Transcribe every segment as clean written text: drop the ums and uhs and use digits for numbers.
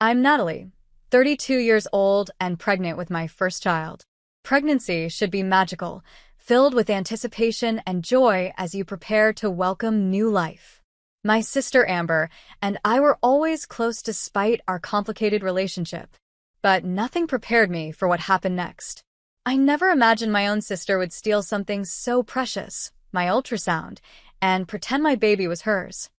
I'm Natalie, 32 years old and pregnant with my first child. Pregnancy should be magical, filled with anticipation and joy as you prepare to welcome new life. My sister Amber and I were always close despite our complicated relationship. But nothing prepared me for what happened next. I never imagined my own sister would steal something so precious, my ultrasound, and pretend my baby was hers.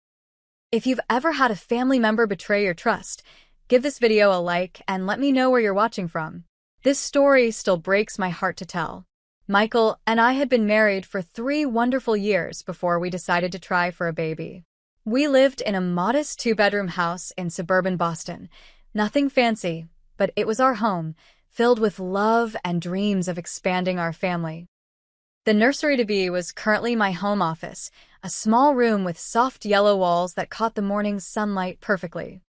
If you've ever had a family member betray your trust, give this video a like and let me know where you're watching from. This story still breaks my heart to tell. Michael and I had been married for 3 wonderful years before we decided to try for a baby. We lived in a modest 2-bedroom house in suburban Boston. Nothing fancy, but it was our home, filled with love and dreams of expanding our family. The nursery-to-be was currently my home office, a small room with soft yellow walls that caught the morning sunlight perfectly.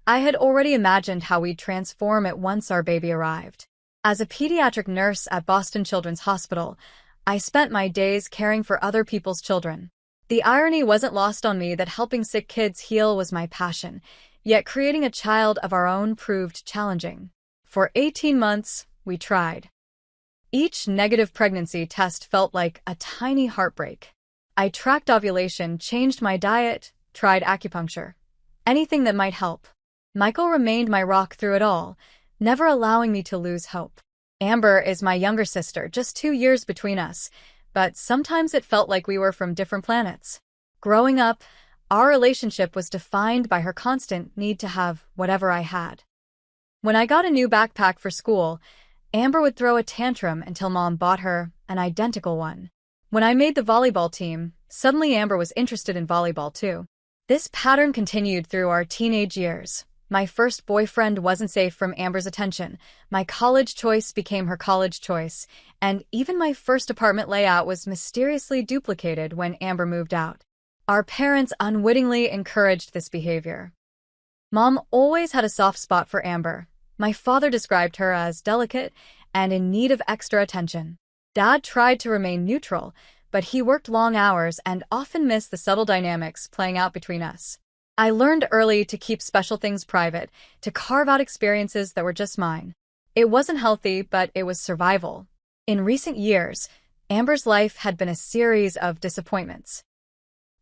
I had already imagined how we'd transform it once our baby arrived. As a pediatric nurse at Boston Children's Hospital, I spent my days caring for other people's children. The irony wasn't lost on me that helping sick kids heal was my passion, yet creating a child of our own proved challenging. For 18 months, we tried. Each negative pregnancy test felt like a tiny heartbreak. I tracked ovulation, changed my diet, tried acupuncture. Anything that might help. Michael remained my rock through it all, never allowing me to lose hope. Amber is my younger sister, just 2 years between us, but sometimes it felt like we were from different planets. Growing up, our relationship was defined by her constant need to have whatever I had. When I got a new backpack for school, Amber would throw a tantrum until Mom bought her an identical one. When I made the volleyball team, suddenly Amber was interested in volleyball too. This pattern continued through our teenage years. My first boyfriend wasn't safe from Amber's attention, my college choice became her college choice, and even my first apartment layout was mysteriously duplicated when Amber moved out. Our parents unwittingly encouraged this behavior. Mom always had a soft spot for Amber. My father described her as delicate and in need of extra attention. Dad tried to remain neutral, but he worked long hours and often missed the subtle dynamics playing out between us. I learned early to keep special things private, to carve out experiences that were just mine. It wasn't healthy, but it was survival. In recent years, Amber's life had been a series of disappointments.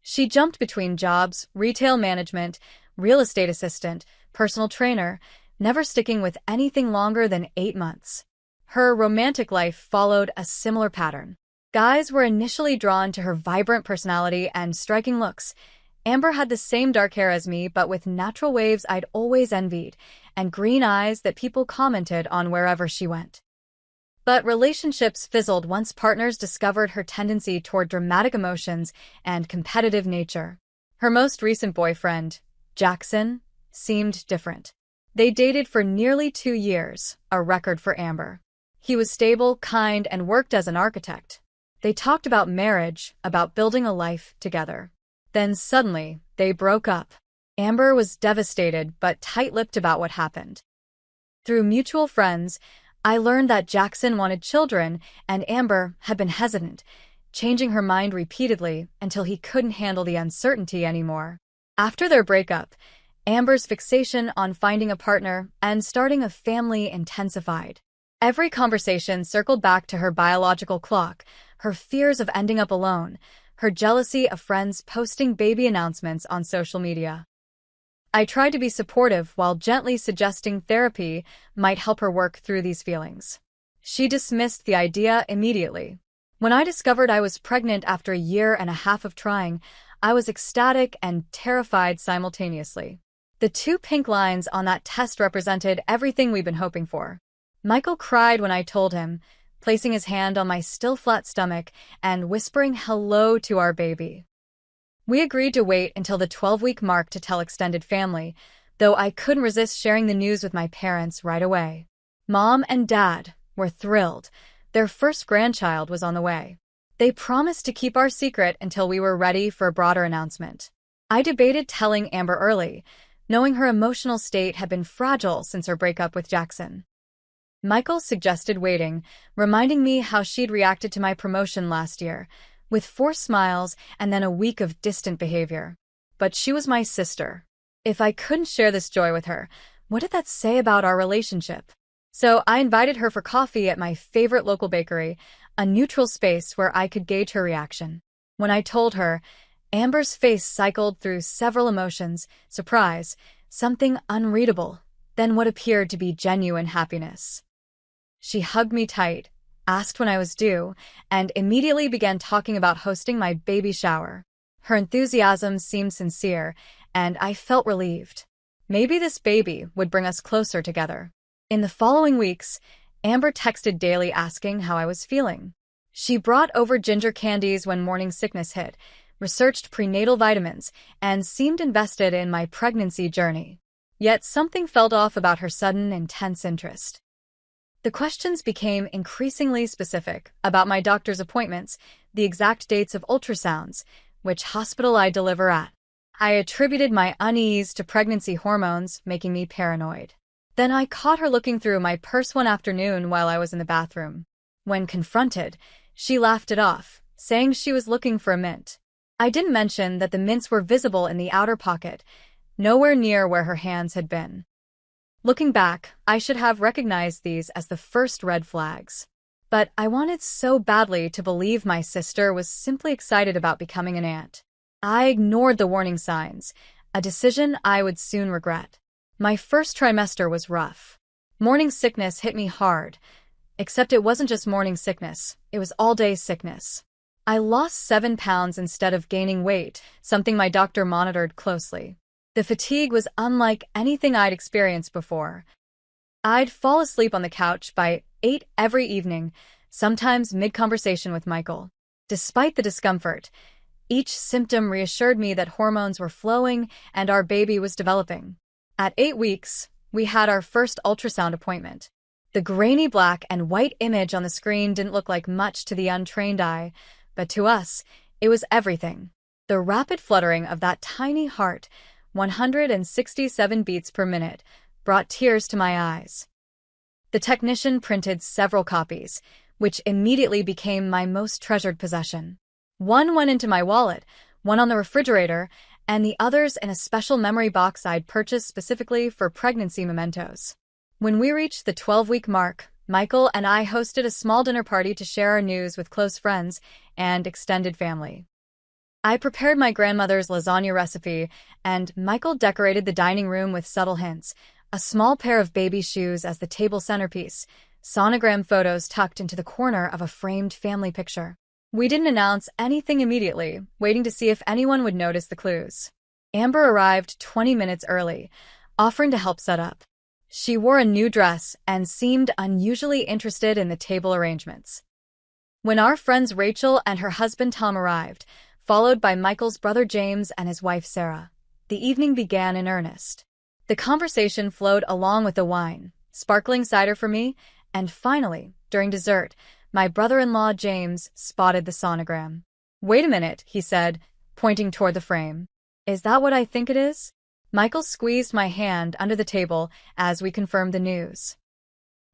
She jumped between jobs, retail management, real estate assistant, personal trainer, never sticking with anything longer than 8 months. Her romantic life followed a similar pattern. Guys were initially drawn to her vibrant personality and striking looks. Amber had the same dark hair as me, but with natural waves I'd always envied, and green eyes that people commented on wherever she went. But relationships fizzled once partners discovered her tendency toward dramatic emotions and competitive nature. Her most recent boyfriend, Jackson, seemed different. They dated for nearly 2 years, a record for Amber. He was stable, kind, and worked as an architect. They talked about marriage, about building a life together. Then suddenly, they broke up. Amber was devastated but tight-lipped about what happened. Through mutual friends, I learned that Jackson wanted children and Amber had been hesitant, changing her mind repeatedly until he couldn't handle the uncertainty anymore. After their breakup, Amber's fixation on finding a partner and starting a family intensified. Every conversation circled back to her biological clock, her fears of ending up alone, her jealousy of friends posting baby announcements on social media. I tried to be supportive while gently suggesting therapy might help her work through these feelings. She dismissed the idea immediately. When I discovered I was pregnant after 1.5 years of trying, I was ecstatic and terrified simultaneously. The 2 pink lines on that test represented everything we'd been hoping for. Michael cried when I told him, placing his hand on my still flat stomach and whispering hello to our baby. We agreed to wait until the 12-week mark to tell extended family, though I couldn't resist sharing the news with my parents right away. Mom and Dad were thrilled. Their first grandchild was on the way. They promised to keep our secret until we were ready for a broader announcement. I debated telling Amber early, knowing her emotional state had been fragile since her breakup with Jackson. Michael suggested waiting, reminding me how she'd reacted to my promotion last year, with forced smiles and then a week of distant behavior. But she was my sister. If I couldn't share this joy with her, What did that say about our relationship? So I invited her for coffee at my favorite local bakery, a neutral space where I could gauge her reaction. When I told her, Amber's face cycled through several emotions: surprise, something unreadable, then what appeared to be genuine happiness. She hugged me tight, asked when I was due, and immediately began talking about hosting my baby shower. Her enthusiasm seemed sincere, and I felt relieved. Maybe this baby would bring us closer together. In the following weeks, Amber texted daily asking how I was feeling. She brought over ginger candies when morning sickness hit, researched prenatal vitamins, and seemed invested in my pregnancy journey. Yet something felt off about her sudden, intense interest. The questions became increasingly specific about my doctor's appointments, the exact dates of ultrasounds, which hospital I deliver at. I attributed my unease to pregnancy hormones making me paranoid. Then I caught her looking through my purse one afternoon while I was in the bathroom. When confronted, she laughed it off, saying she was looking for a mint. I didn't mention that the mints were visible in the outer pocket, nowhere near where her hands had been. Looking back, I should have recognized these as the first red flags. But I wanted so badly to believe my sister was simply excited about becoming an aunt. I ignored the warning signs, a decision I would soon regret. My first trimester was rough. Morning sickness hit me hard, except it wasn't just morning sickness, it was all-day sickness. I lost 7 pounds instead of gaining weight, something my doctor monitored closely. The fatigue was unlike anything I'd experienced before. I'd fall asleep on the couch by 8 every evening, sometimes mid-conversation with Michael. Despite the discomfort, each symptom reassured me that hormones were flowing and our baby was developing. At 8 weeks, we had our first ultrasound appointment. The grainy black and white image on the screen didn't look like much to the untrained eye, but to us, it was everything. The rapid fluttering of that tiny heart, 167 beats per minute, brought tears to my eyes. The technician printed several copies, which immediately became my most treasured possession. One went into my wallet, one on the refrigerator, and the others in a special memory box I'd purchased specifically for pregnancy mementos. When we reached the 12-week mark, Michael and I hosted a small dinner party to share our news with close friends and extended family. I prepared my grandmother's lasagna recipe, and Michael decorated the dining room with subtle hints: a small pair of baby shoes as the table centerpiece, sonogram photos tucked into the corner of a framed family picture. We didn't announce anything immediately, waiting to see if anyone would notice the clues. Amber arrived 20 minutes early, offering to help set up. She wore a new dress and seemed unusually interested in the table arrangements. When our friends Rachel and her husband Tom arrived, followed by Michael's brother James and his wife Sarah, the evening began in earnest. The conversation flowed along with the wine, sparkling cider for me, and finally, during dessert, my brother-in-law James spotted the sonogram. "Wait a minute," he said, pointing toward the frame. "Is that what I think it is?" Michael squeezed my hand under the table as we confirmed the news.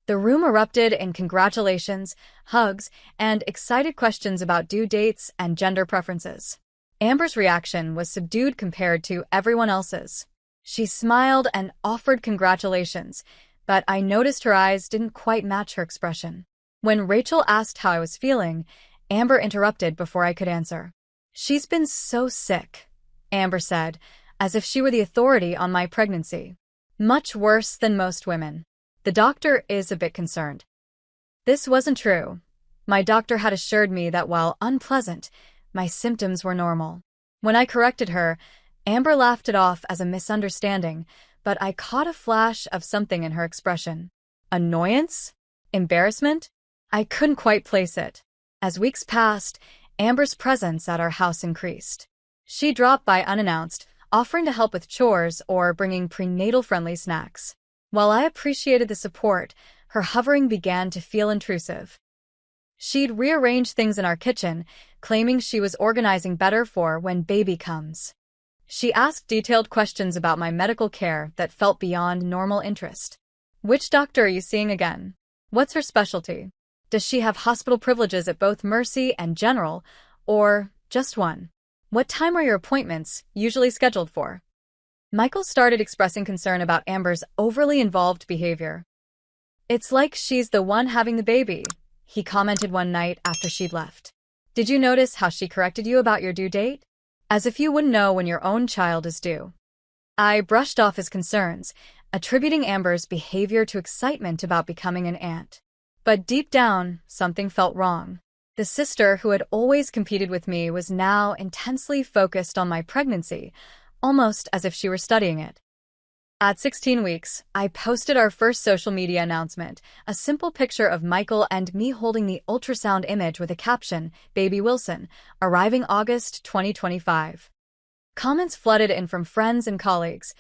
The room erupted in congratulations, hugs, and excited questions about due dates and gender preferences. Amber's reaction was subdued compared to everyone else's. She smiled and offered congratulations, but I noticed her eyes didn't quite match her expression. When Rachel asked how I was feeling, Amber interrupted before I could answer. "She's been so sick," Amber said, as if she were the authority on my pregnancy. "Much worse than most women. The doctor is a bit concerned." This wasn't true. My doctor had assured me that while unpleasant, my symptoms were normal. When I corrected her, Amber laughed it off as a misunderstanding, but I caught a flash of something in her expression. Annoyance? Embarrassment? I couldn't quite place it. As weeks passed, Amber's presence at our house increased. She dropped by unannounced, offering to help with chores or bringing prenatal-friendly snacks. While I appreciated the support, her hovering began to feel intrusive. She'd rearranged things in our kitchen, claiming she was organizing better for when baby comes. She asked detailed questions about my medical care that felt beyond normal interest. "Which doctor are you seeing again? What's her specialty? Does she have hospital privileges at both Mercy and General, or just one? What time are your appointments usually scheduled for?" Michael started expressing concern about Amber's overly involved behavior. "It's like she's the one having the baby," he commented one night after she'd left. "Did you notice how she corrected you about your due date? As if you wouldn't know when your own child is due." I brushed off his concerns, attributing Amber's behavior to excitement about becoming an aunt. But deep down, something felt wrong. The sister who had always competed with me was now intensely focused on my pregnancy, almost as if she were studying it. At 16 weeks, I posted our first social media announcement, a simple picture of Michael and me holding the ultrasound image with a caption, "Baby Wilson, arriving August 2025. Comments flooded in from friends and colleagues,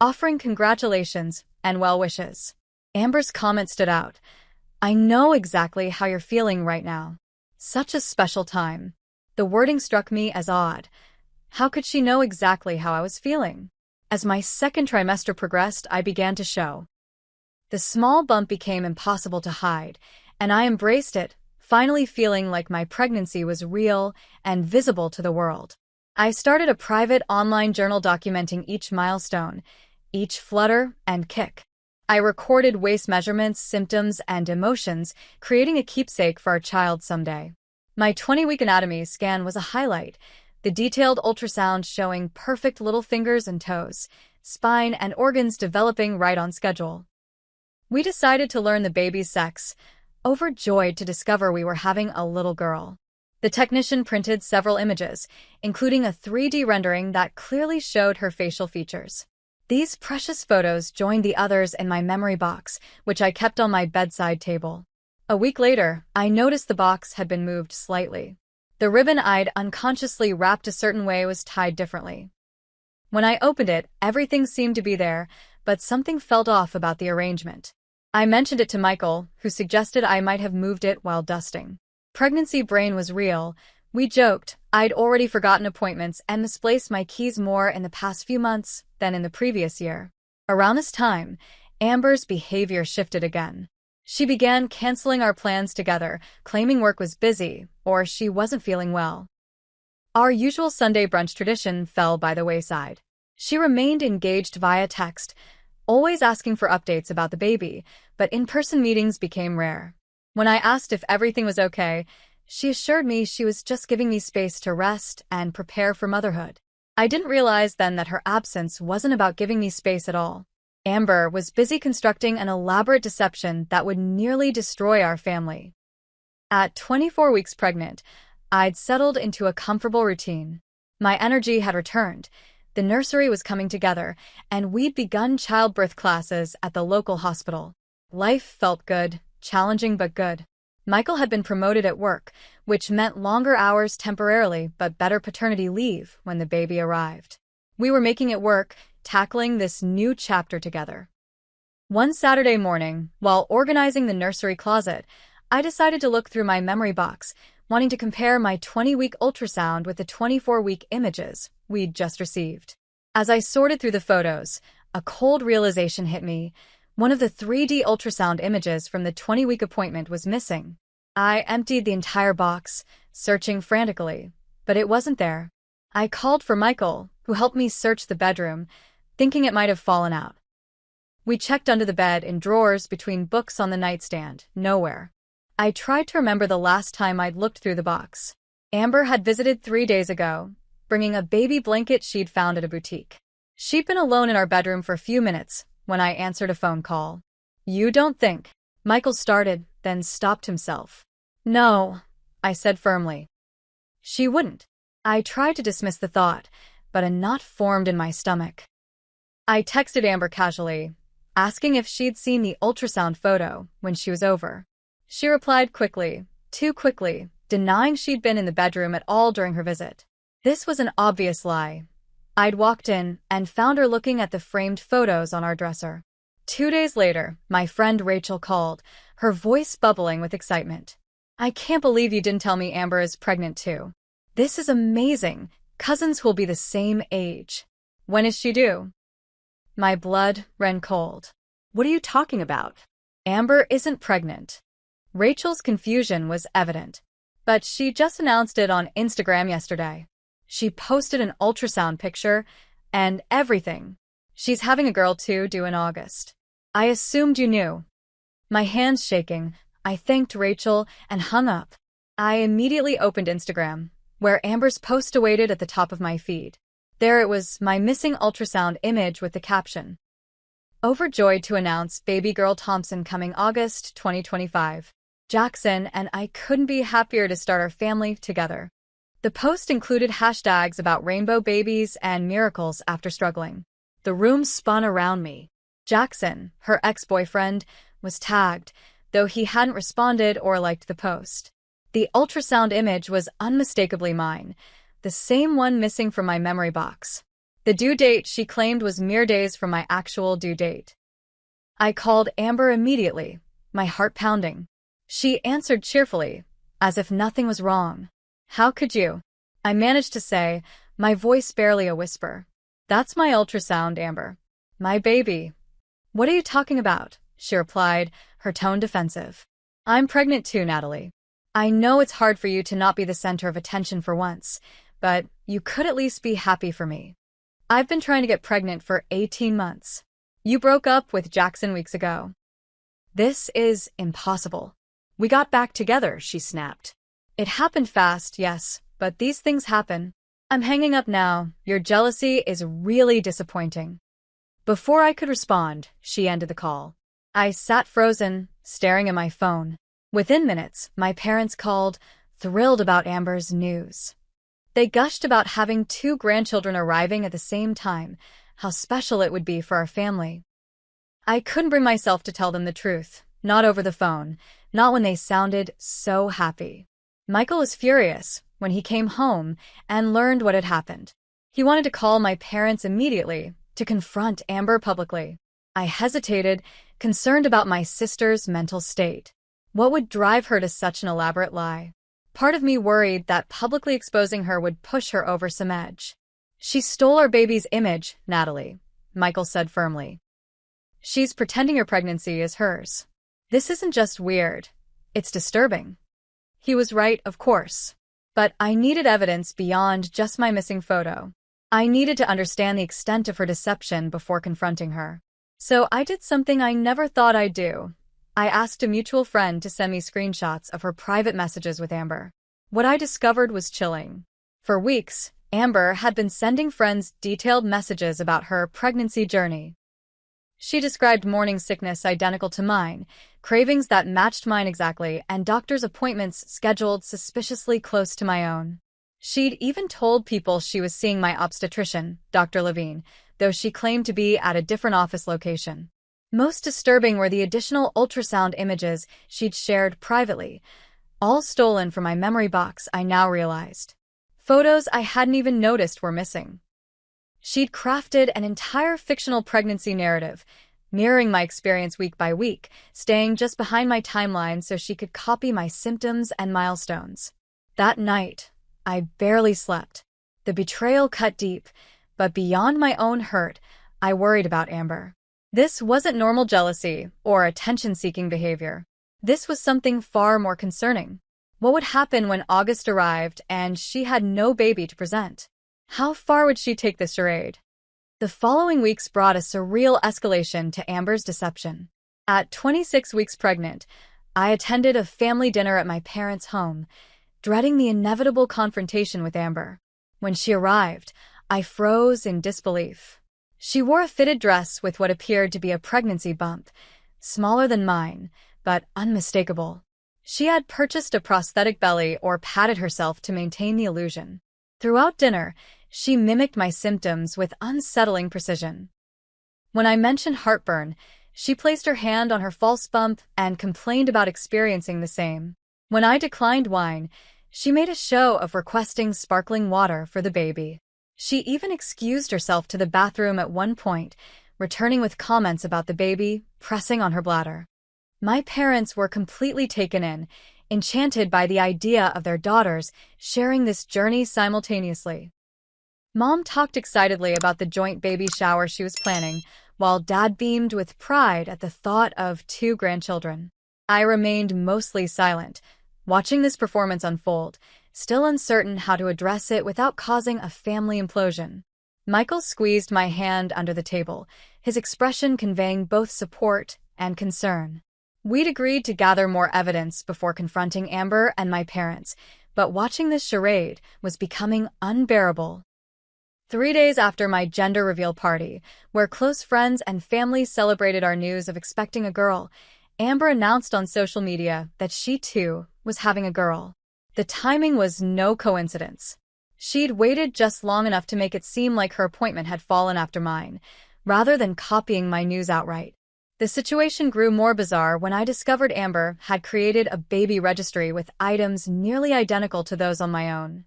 offering congratulations and well wishes. Amber's comment stood out. "I know exactly how you're feeling right now. Such a special time." The wording struck me as odd. How could she know exactly how I was feeling? As my second trimester progressed, I began to show. The small bump became impossible to hide, and I embraced it, finally feeling like my pregnancy was real and visible to the world. I started a private online journal documenting each milestone, each flutter and kick. I recorded waist measurements, symptoms, and emotions, creating a keepsake for our child someday. My 20-week anatomy scan was a highlight, the detailed ultrasound showing perfect little fingers and toes, spine and organs developing right on schedule. We decided to learn the baby's sex, overjoyed to discover we were having a little girl. The technician printed several images, including a 3D rendering that clearly showed her facial features. These precious photos joined the others in my memory box, which I kept on my bedside table. A week later, I noticed the box had been moved slightly. The ribbon I'd unconsciously wrapped a certain way was tied differently. When I opened it, everything seemed to be there, but something felt off about the arrangement. I mentioned it to Michael, who suggested I might have moved it while dusting. Pregnancy brain was real. We joked I'd already forgotten appointments and misplaced my keys more in the past few months than in the previous year. Around this time, Amber's behavior shifted again. She began canceling our plans together, claiming work was busy or she wasn't feeling well. Our usual Sunday brunch tradition fell by the wayside. She remained engaged via text, always asking for updates about the baby, but in-person meetings became rare. When I asked if everything was okay, she assured me she was just giving me space to rest and prepare for motherhood. I didn't realize then that her absence wasn't about giving me space at all. Amber was busy constructing an elaborate deception that would nearly destroy our family. At 24 weeks pregnant, I'd settled into a comfortable routine. My energy had returned, the nursery was coming together, and we'd begun childbirth classes at the local hospital. Life felt good, challenging but good. Michael had been promoted at work, which meant longer hours temporarily but better paternity leave when the baby arrived. We were making it work, tackling this new chapter together. One Saturday morning, while organizing the nursery closet, I decided to look through my memory box, wanting to compare my 20-week ultrasound with the 24-week images we'd just received. As I sorted through the photos, a cold realization hit me. One of the 3D ultrasound images from the 20-week appointment was missing. I emptied the entire box, searching frantically, but it wasn't there. I called for Michael, who helped me search the bedroom, thinking it might have fallen out. We checked under the bed, in drawers, between books on the nightstand, nowhere. I tried to remember the last time I'd looked through the box. Amber had visited 3 days ago, bringing a baby blanket she'd found at a boutique. She'd been alone in our bedroom for a few minutes when I answered a phone call. "You don't think?" Michael started, then stopped himself. "No," I said firmly. "She wouldn't." I tried to dismiss the thought, but a knot formed in my stomach. I texted Amber casually, asking if she'd seen the ultrasound photo when she was over. She replied quickly, too quickly, denying she'd been in the bedroom at all during her visit. This was an obvious lie. I'd walked in and found her looking at the framed photos on our dresser. 2 days later, my friend Rachel called, her voice bubbling with excitement. "I can't believe you didn't tell me Amber is pregnant too. This is amazing. Cousins will be the same age. When is she due?" My blood ran cold. "What are you talking about? Amber isn't pregnant." Rachel's confusion was evident, but she just announced it on Instagram yesterday. She posted an ultrasound picture and everything. She's having a girl too, due in August. I assumed you knew. My hands shaking, I thanked Rachel and hung up. I immediately opened Instagram, where Amber's post awaited at the top of my feed. There it was, my missing ultrasound image with the caption, "Overjoyed to announce baby girl Thompson coming August 2025. Jackson and I couldn't be happier to start our family together." The post included hashtags about rainbow babies and miracles after struggling. The room spun around me. Jackson, her ex-boyfriend, was tagged, though he hadn't responded or liked the post. The ultrasound image was unmistakably mine, the same one missing from my memory box. The due date she claimed was mere days from my actual due date. I called Amber immediately, my heart pounding. She answered cheerfully, as if nothing was wrong. "How could you?" I managed to say, my voice barely a whisper. "That's my ultrasound, Amber. My baby." "What are you talking about?" she replied, her tone defensive. "I'm pregnant too, Natalie. I know it's hard for you to not be the center of attention for once, but you could at least be happy for me. I've been trying to get pregnant for 18 months. You broke up with Jackson weeks ago." "This is impossible. We got back together," she snapped. "It happened fast, yes, but these things happen. I'm hanging up now. Your jealousy is really disappointing." Before I could respond, she ended the call. I sat frozen, staring at my phone. Within minutes, my parents called, thrilled about Amber's news. They gushed about having 2 grandchildren arriving at the same time, how special it would be for our family. I couldn't bring myself to tell them the truth, not over the phone, not when they sounded so happy. Michael was furious when he came home and learned what had happened. He wanted to call my parents immediately to confront Amber publicly. I hesitated, concerned about my sister's mental state. What would drive her to such an elaborate lie? Part of me worried that publicly exposing her would push her over some edge. "She stole our baby's image, Natalie," Michael said firmly. "She's pretending your pregnancy is hers. This isn't just weird, it's disturbing." He was right, of course. But I needed evidence beyond just my missing photo. I needed to understand the extent of her deception before confronting her. So I did something I never thought I'd do. I asked a mutual friend to send me screenshots of her private messages with Amber. What I discovered was chilling. For weeks, Amber had been sending friends detailed messages about her pregnancy journey. She described morning sickness identical to mine, cravings that matched mine exactly, and doctor's appointments scheduled suspiciously close to my own. She'd even told people she was seeing my obstetrician, Dr. Levine, though she claimed to be at a different office location. Most disturbing were the additional ultrasound images she'd shared privately, all stolen from my memory box, I now realized. Photos I hadn't even noticed were missing. She'd crafted an entire fictional pregnancy narrative, mirroring my experience week by week, staying just behind my timeline so she could copy my symptoms and milestones. That night, I barely slept. The betrayal cut deep, but beyond my own hurt, I worried about Amber. This wasn't normal jealousy or attention-seeking behavior. This was something far more concerning. What would happen when August arrived and she had no baby to present? How far would she take this charade? The following weeks brought a surreal escalation to Amber's deception. At 26 weeks pregnant, I attended a family dinner at my parents' home, dreading the inevitable confrontation with Amber. When she arrived, I froze in disbelief. She wore a fitted dress with what appeared to be a pregnancy bump, smaller than mine, but unmistakable. She had purchased a prosthetic belly or patted herself to maintain the illusion. Throughout dinner, she mimicked my symptoms with unsettling precision. When I mentioned heartburn, she placed her hand on her false bump and complained about experiencing the same. When I declined wine, she made a show of requesting sparkling water for the baby. She even excused herself to the bathroom at one point, returning with comments about the baby pressing on her bladder. My parents were completely taken in, enchanted by the idea of their daughters sharing this journey simultaneously. Mom talked excitedly about the joint baby shower she was planning, while Dad beamed with pride at the thought of 2 grandchildren. I remained mostly silent, watching this performance unfold, still uncertain how to address it without causing a family implosion. Michael squeezed my hand under the table, his expression conveying both support and concern. We'd agreed to gather more evidence before confronting Amber and my parents, but watching this charade was becoming unbearable. 3 days after my gender reveal party, where close friends and family celebrated our news of expecting a girl, Amber announced on social media that she, too, was having a girl. The timing was no coincidence. She'd waited just long enough to make it seem like her appointment had fallen after mine, rather than copying my news outright. The situation grew more bizarre when I discovered Amber had created a baby registry with items nearly identical to those on my own.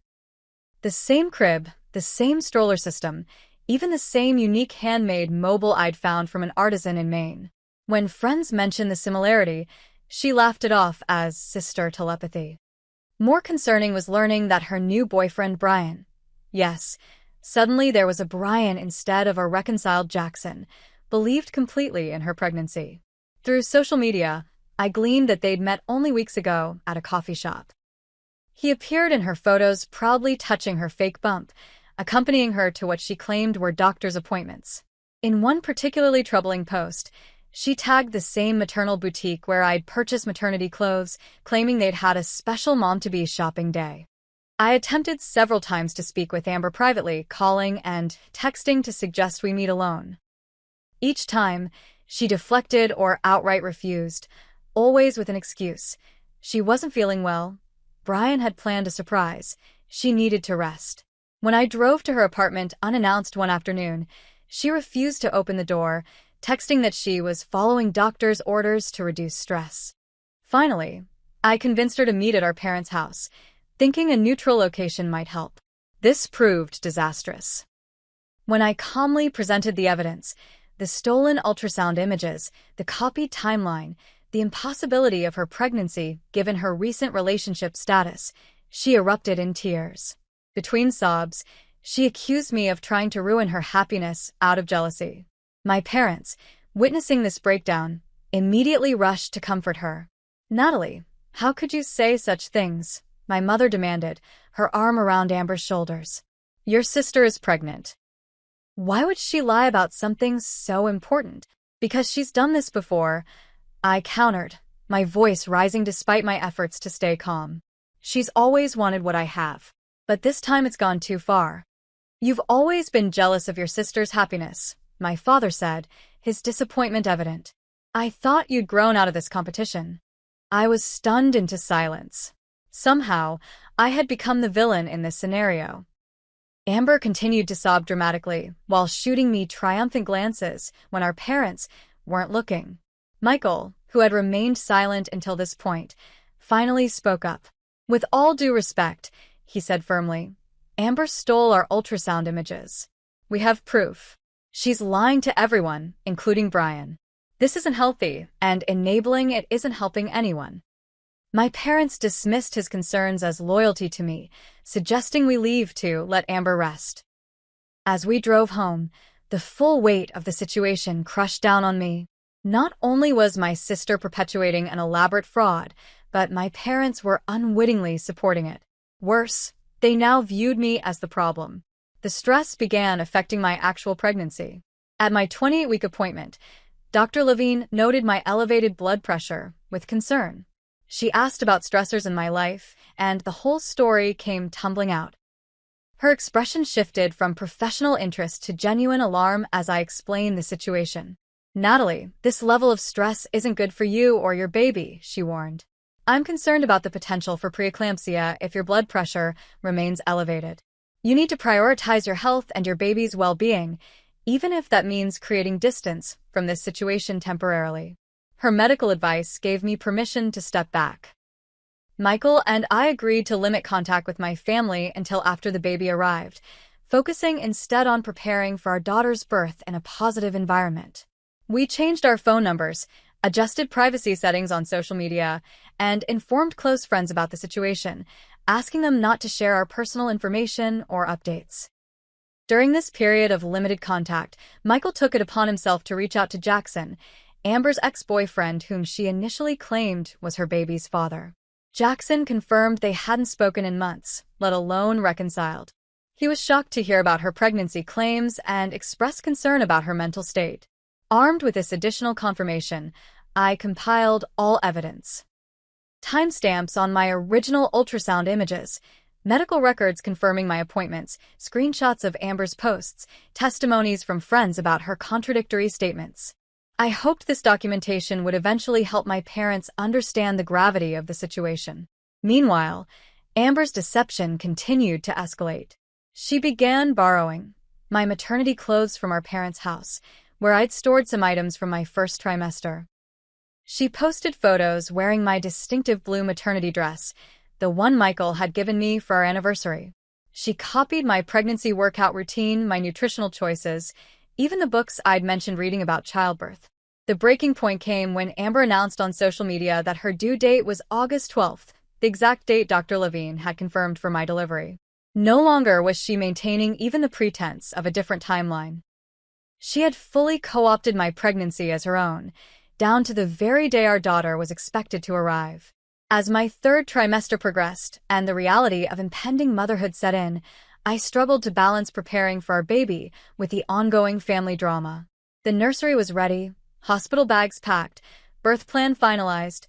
The same crib, the same stroller system, even the same unique handmade mobile I'd found from an artisan in Maine. When friends mentioned the similarity, she laughed it off as sister telepathy. More concerning was learning that her new boyfriend, Brian. Yes, suddenly there was a Brian instead of a reconciled Jackson, believed completely in her pregnancy. Through social media, I gleaned that they'd met only weeks ago at a coffee shop. He appeared in her photos proudly touching her fake bump, accompanying her to what she claimed were doctor's appointments. In one particularly troubling post, she tagged the same maternal boutique where I'd purchased maternity clothes, claiming they'd had a special mom-to-be shopping day. I attempted several times to speak with Amber privately, calling and texting to suggest we meet alone. Each time, she deflected or outright refused, always with an excuse. She wasn't feeling well. Brian had planned a surprise. She needed to rest. When I drove to her apartment unannounced one afternoon, she refused to open the door, texting that she was following doctor's orders to reduce stress. Finally, I convinced her to meet at our parents' house, thinking a neutral location might help. This proved disastrous. When I calmly presented the evidence, the stolen ultrasound images, the copied timeline, the impossibility of her pregnancy given her recent relationship status, she erupted in tears. Between sobs, she accused me of trying to ruin her happiness out of jealousy. My parents, witnessing this breakdown, immediately rushed to comfort her. "Natalie, how could you say such things?" my mother demanded, her arm around Amber's shoulders. "Your sister is pregnant. Why would she lie about something so important? Because she's done this before," I countered, my voice rising despite my efforts to stay calm. "She's always wanted what I have. But this time it's gone too far." "You've always been jealous of your sister's happiness," my father said, his disappointment evident. "I thought you'd grown out of this competition." I was stunned into silence. Somehow, I had become the villain in this scenario. Amber continued to sob dramatically, while shooting me triumphant glances when our parents weren't looking. Michael, who had remained silent until this point, finally spoke up. "With all due respect," he said firmly, "Amber stole our ultrasound images. We have proof. She's lying to everyone, including Brian. This isn't healthy, and enabling it isn't helping anyone." My parents dismissed his concerns as loyalty to me, suggesting we leave to let Amber rest. As we drove home, the full weight of the situation crushed down on me. Not only was my sister perpetuating an elaborate fraud, but my parents were unwittingly supporting it. Worse, they now viewed me as the problem. The stress began affecting my actual pregnancy. At my 28-week appointment, Dr. Levine noted my elevated blood pressure with concern. She asked about stressors in my life, and the whole story came tumbling out. Her expression shifted from professional interest to genuine alarm as I explained the situation. "Natalie, this level of stress isn't good for you or your baby," she warned. "I'm concerned about the potential for preeclampsia if your blood pressure remains elevated. You need to prioritize your health and your baby's well-being, even if that means creating distance from this situation temporarily." Her medical advice gave me permission to step back. Michael and I agreed to limit contact with my family until after the baby arrived, focusing instead on preparing for our daughter's birth in a positive environment. We changed our phone numbers, adjusted privacy settings on social media, and informed close friends about the situation, asking them not to share our personal information or updates. During this period of limited contact, Michael took it upon himself to reach out to Jackson, Amber's ex-boyfriend whom she initially claimed was her baby's father. Jackson confirmed they hadn't spoken in months, let alone reconciled. He was shocked to hear about her pregnancy claims and expressed concern about her mental state. Armed with this additional confirmation, I compiled all evidence. Timestamps on my original ultrasound images, medical records confirming my appointments, screenshots of Amber's posts, testimonies from friends about her contradictory statements. I hoped this documentation would eventually help my parents understand the gravity of the situation. Meanwhile, Amber's deception continued to escalate. She began borrowing my maternity clothes from our parents' house, where I'd stored some items from my first trimester. She posted photos wearing my distinctive blue maternity dress, the one Michael had given me for our anniversary. She copied my pregnancy workout routine, my nutritional choices, even the books I'd mentioned reading about childbirth. The breaking point came when Amber announced on social media that her due date was August 12th, the exact date Dr. Levine had confirmed for my delivery. No longer was she maintaining even the pretense of a different timeline. She had fully co-opted my pregnancy as her own, down to the very day our daughter was expected to arrive. As my third trimester progressed and the reality of impending motherhood set in, I struggled to balance preparing for our baby with the ongoing family drama. The nursery was ready, hospital bags packed, birth plan finalized,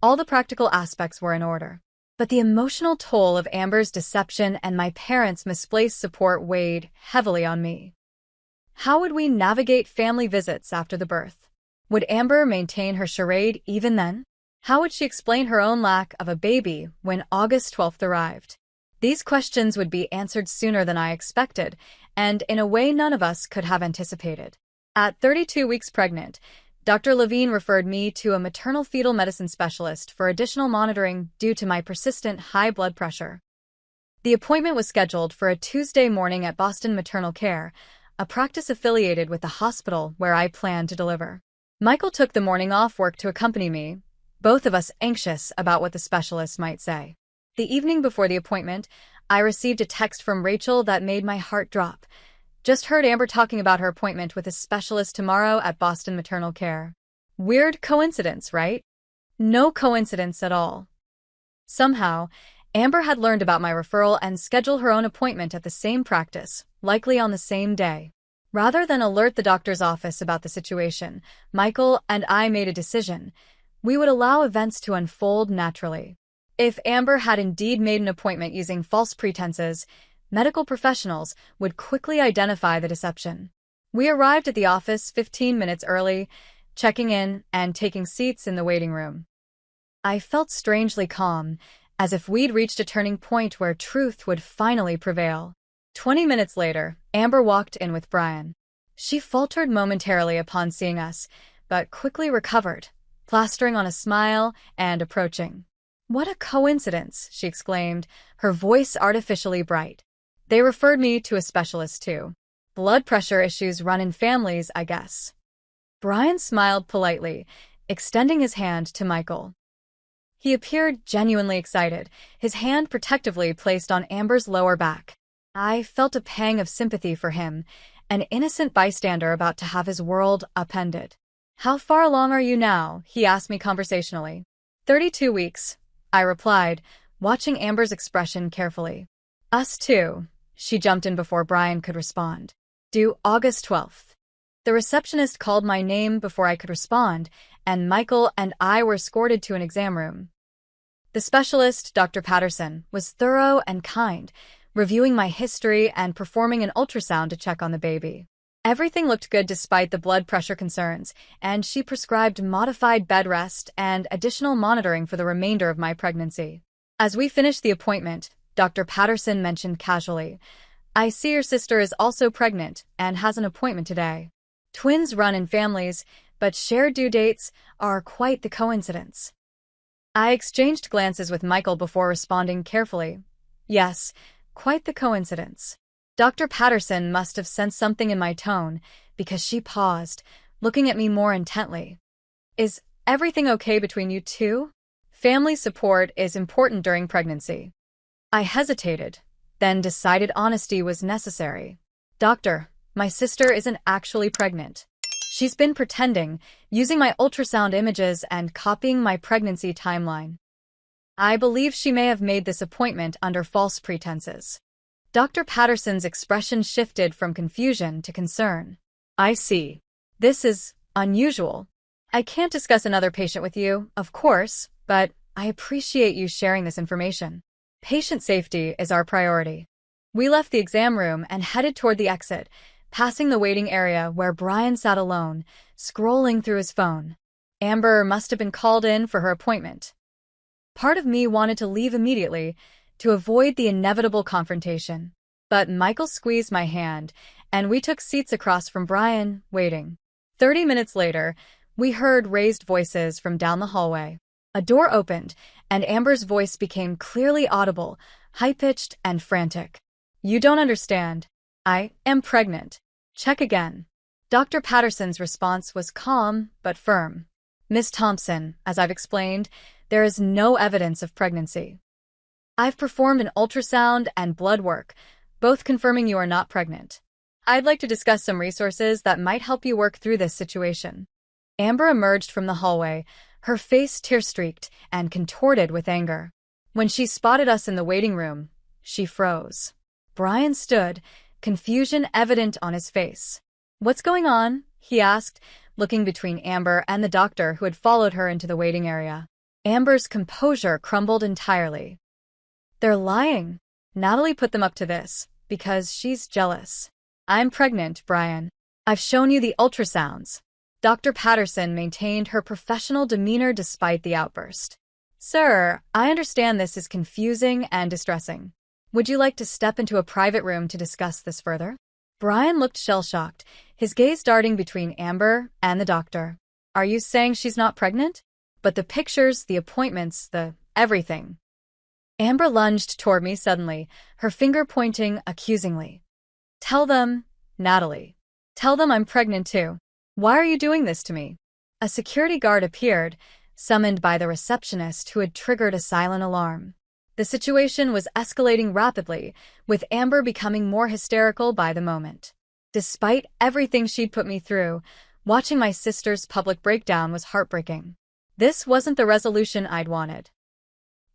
all the practical aspects were in order. But the emotional toll of Amber's deception and my parents' misplaced support weighed heavily on me. How would we navigate family visits after the birth? Would Amber maintain her charade even then? How would she explain her own lack of a baby when August 12th arrived? These questions would be answered sooner than I expected, and in a way none of us could have anticipated. At 32 weeks pregnant, Dr. Levine referred me to a maternal fetal medicine specialist for additional monitoring due to my persistent high blood pressure. The appointment was scheduled for a Tuesday morning at Boston Maternal Care, a practice affiliated with the hospital where I planned to deliver. Michael took the morning off work to accompany me, both of us anxious about what the specialist might say. The evening before the appointment, I received a text from Rachel that made my heart drop. Just heard Amber talking about her appointment with a specialist tomorrow at Boston Maternal Care. Weird coincidence, right? No coincidence at all. Somehow, Amber had learned about my referral and scheduled her own appointment at the same practice, likely on the same day. Rather than alert the doctor's office about the situation, Michael and I made a decision. We would allow events to unfold naturally. If Amber had indeed made an appointment using false pretenses, medical professionals would quickly identify the deception. We arrived at the office 15 minutes early, checking in and taking seats in the waiting room. I felt strangely calm, as if we'd reached a turning point where truth would finally prevail. 20 minutes later, Amber walked in with Brian. She faltered momentarily upon seeing us, but quickly recovered, plastering on a smile and approaching. "What a coincidence," she exclaimed, her voice artificially bright. "They referred me to a specialist too. Blood pressure issues run in families, I guess." Brian smiled politely, extending his hand to Michael. He appeared genuinely excited, his hand protectively placed on Amber's lower back. I felt a pang of sympathy for him, an innocent bystander about to have his world upended. "How far along are you now?" he asked me conversationally. 32 weeks, I replied, watching Amber's expression carefully. "Us too," she jumped in before Brian could respond. "Due August 12th. The receptionist called my name before I could respond, and Michael and I were escorted to an exam room. The specialist, Dr. Patterson, was thorough and kind, reviewing my history and performing an ultrasound to check on the baby. Everything looked good despite the blood pressure concerns, and she prescribed modified bed rest and additional monitoring for the remainder of my pregnancy. As we finished the appointment, Dr. Patterson mentioned casually, "I see your sister is also pregnant and has an appointment today. Twins run in families, but shared due dates are quite the coincidence." I exchanged glances with Michael before responding carefully. "Yes, quite the coincidence." Dr. Patterson must have sensed something in my tone, because she paused, looking at me more intently. "Is everything okay between you two? Family support is important during pregnancy." I hesitated, then decided honesty was necessary. "Doctor, my sister isn't actually pregnant. She's been pretending, using my ultrasound images and copying my pregnancy timeline. I believe she may have made this appointment under false pretenses." Dr. Patterson's expression shifted from confusion to concern. I see. This is unusual. I can't discuss another patient with you, of course, but I appreciate you sharing this information. Patient safety is our priority. We left the exam room and headed toward the exit, passing the waiting area where Brian sat alone, scrolling through his phone. Amber must have been called in for her appointment. Part of me wanted to leave immediately to avoid the inevitable confrontation. But Michael squeezed my hand, and we took seats across from Brian, waiting. 30 minutes later, we heard raised voices from down the hallway. A door opened, and Amber's voice became clearly audible, high-pitched and frantic. You don't understand. I am pregnant. Check again. Dr. Patterson's response was calm but firm. Miss Thompson, as I've explained, there is no evidence of pregnancy. I've performed an ultrasound and blood work, both confirming you are not pregnant. I'd like to discuss some resources that might help you work through this situation. Amber emerged from the hallway, her face tear-streaked and contorted with anger. When she spotted us in the waiting room, she froze. Brian stood, confusion evident on his face. What's going on? He asked, looking between Amber and the doctor who had followed her into the waiting area. Amber's composure crumbled entirely. They're lying. Natalie put them up to this, because she's jealous. I'm pregnant, Brian. I've shown you the ultrasounds. Dr. Patterson maintained her professional demeanor despite the outburst. Sir, I understand this is confusing and distressing. Would you like to step into a private room to discuss this further? Brian looked shell-shocked, his gaze darting between Amber and the doctor. Are you saying she's not pregnant? But the pictures, the appointments, the everything. Amber lunged toward me suddenly, her finger pointing accusingly. Tell them, Natalie. Tell them I'm pregnant too. Why are you doing this to me? A security guard appeared, summoned by the receptionist who had triggered a silent alarm. The situation was escalating rapidly, with Amber becoming more hysterical by the moment. Despite everything she'd put me through, watching my sister's public breakdown was heartbreaking. This wasn't the resolution I'd wanted.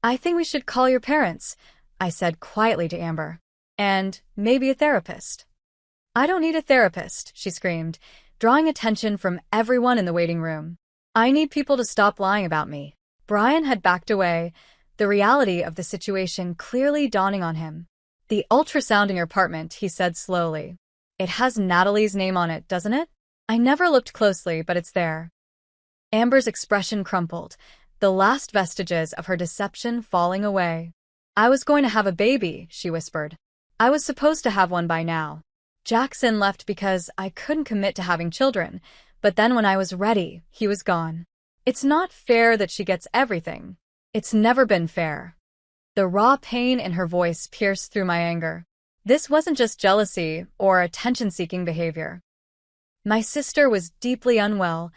I think we should call your parents, I said quietly to Amber. And maybe a therapist. I don't need a therapist, she screamed, drawing attention from everyone in the waiting room. I need people to stop lying about me. Brian had backed away, the reality of the situation clearly dawning on him. The ultrasound in your apartment, he said slowly. It has Natalie's name on it, doesn't it? I never looked closely, but it's there. Amber's expression crumpled, the last vestiges of her deception falling away. I was going to have a baby, she whispered. I was supposed to have one by now. Jackson left because I couldn't commit to having children, but then when I was ready, he was gone. It's not fair that she gets everything. It's never been fair. The raw pain in her voice pierced through my anger. This wasn't just jealousy or attention-seeking behavior. My sister was deeply unwell,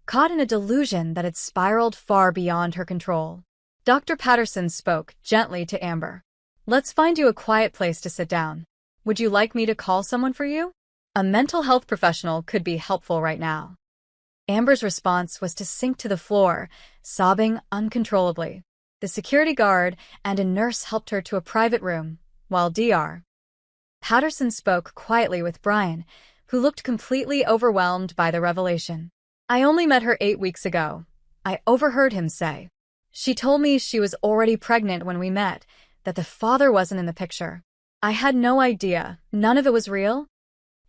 caught in a delusion that had spiraled far beyond her control. Dr. Patterson spoke gently to Amber. Let's find you a quiet place to sit down. Would you like me to call someone for you? A mental health professional could be helpful right now. Amber's response was to sink to the floor, sobbing uncontrollably. The security guard and a nurse helped her to a private room, while Dr. Patterson spoke quietly with Brian, who looked completely overwhelmed by the revelation. I only met her 8 weeks ago, I overheard him say. She told me she was already pregnant when we met, that the father wasn't in the picture. I had no idea, none of it was real.